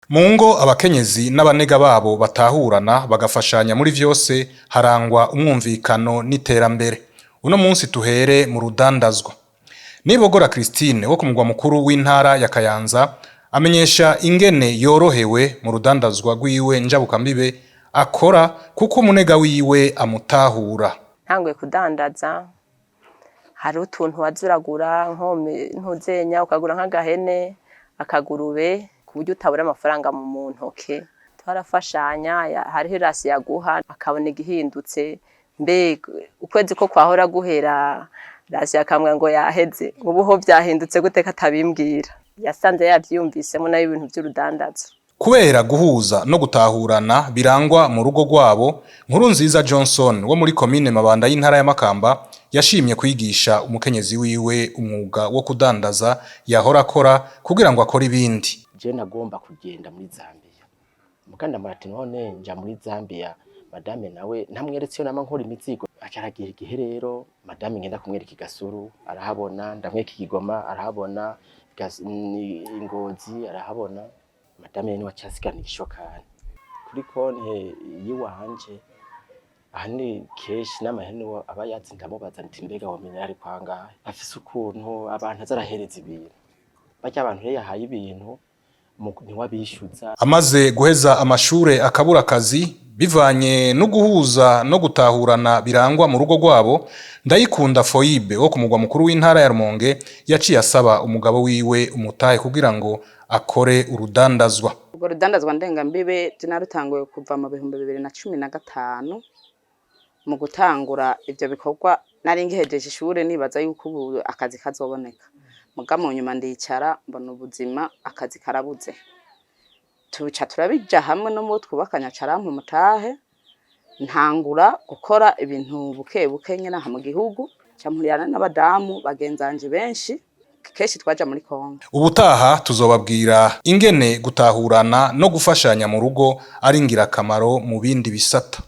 Mu ngo abakenyezi n'abanega babo batahurana bagafashanya muri vyose harangwa umwumvikano n'iterambere. Uno munsi tuhere mu rudandazwa. Nibogora Christine wo ku mugwa mukuru w'intara ya Kayanza amenyesha ingene yorohewe mu rudandazwa rwiwe njabukambibe akora kuko umunega wiwe amutahura. Ntanguye kudandaza hari utuntu wazuragura ntuzenya ukagura nk'agahene akagurube kuburyo utabura amafaranga mu ntoke. Twarafashanya hariho irasi yaguha akabona igihindutse mbe ukwezi ko kwahora guhera rasi yakamwe ngo yaheze ubuho byahindutse gute katabimbwira yasanze yavyumvisemo nayo ibintu by'urudandazo. Kubera guhuza no gutahurana birangwa mu rugo rwabo, Nkurunziza Johnson wo muri komine Mabanda y'intara ya Makamba yashimye kwigisha umukenyezi wiwe umwuga wo kudandaza yahora akora kugira ngo akore ibindi. Je nagomba kugenda muri Zambia muganda marati none nja muri Zambia madame nawe ntamweretse yo nama nkora imizigo acaragira igihe rero madame ngenda kumwereka igasuru arahabona ndamweka ikigoma arahabona ingozi arahabona madame ni wacasigana igishokani kuri konte yiwanje ahani keshi n'amahene aba yatsi ndamubaza nti mbega wamenya ari kwangahe afise ukuntu abantu azarahereza ibintu bajya abantu rero yahaye ibintu ntiwabishyuza. Amaze guheza amashure akabura akazi bivanye no guhuza no gutahurana birangwa mu rugo rwabo, Ndayikunda Foibe wo ku mugwa mukuru w'intara ya Rumonge yaciye asaba umugabo wiwe umutahe kugira ngo akore urudandazwa. Urwo rudandazwa ndengambibe narutanguye kuva mu 2015 mu gutangura ivyo bikorwa nari ngihejeje ishure nibaza yuko ubu akazi kazoboneka. Muga mu nyuma ndicara mbona ubuzima akazi karabuze. Tubica turabija hamwe no mu twubakanya carampa mutahe ntangura gukora ibintu buke buke nyene aha mu gihugu campuriyana n'abadamu bagenzanje benshi keshi twaja muri Kongo. Ubutaha tuzobabwira ingene gutahurana no gufashanya mu rugo ari ngirakamaro mu bindi bisata.